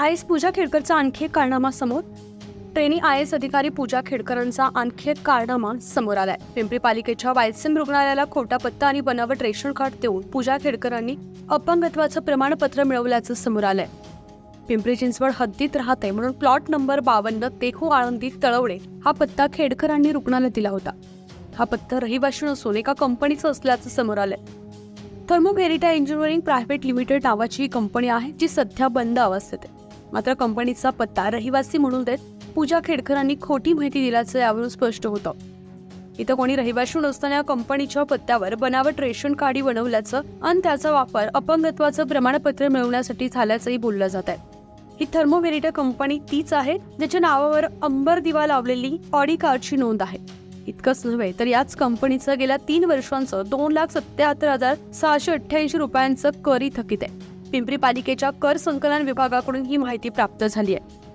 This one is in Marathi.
आय.एस. पूजा खेडकरचा आणखी एक कारनामा समोर. ट्रेनी आय.एस. अधिकारी पूजा खेडकरांचा आणखी एक कारनामा समोर आलाय. पिंपरी पालिकेच्या वायसीएम रुग्णालयाला खोटा पत्ता आणि बनावट रेशन कार्ड देऊन पूजा खेडकरांनी अपंगत्वाचं प्रमाणपत्र मिळवल्याचं समोर आलंय. पिंपरी चिंचवड हद्दीत राहते म्हणून प्लॉट नंबर 52 तेखू आळंदी तळवडे हा पत्ता खेडकरांनी रुग्णालयात दिला होता. हा पत्ता रहिवाशी नसून एका कंपनीचं असल्याचं समोर आलंय. थर्मोव्हेरिटा इंजिनिअरिंग प्रायव्हेट लिमिटेड नावाची ही कंपनी आहे जी सध्या बंद अवस्थेत आहे. मात्र कंपनीचा पत्ता रहिवासी म्हणून देत पूजा खेडकरांनी खोटी माहिती दिल्याचं यावरून स्पष्ट होतं. इथं कोणी रहिवाशी नसताना या कंपनीच्या पत्त्यावर बनावट रेशन कार्ड बनवल्याचं आणि त्याचा वापर अपंगत्वाचं प्रमाणपत्र मिळवण्यासाठी झाल्याचंही बोललं जात आहे. ही थर्मोव्हेरिटा कंपनी तीच आहे ज्याच्या नावावर अंबर दिवा लावलेली ऑडी कारची नोंद आहे. इतकंच नव्हे तर याच कंपनीचं गेल्या 3 वर्षांचं 2,77,688 रुपयांचं करही थकीत आहे. पिंपरी पालिकेच्या कर संकलन विभागाकडून ही माहिती प्राप्त झाली आहे.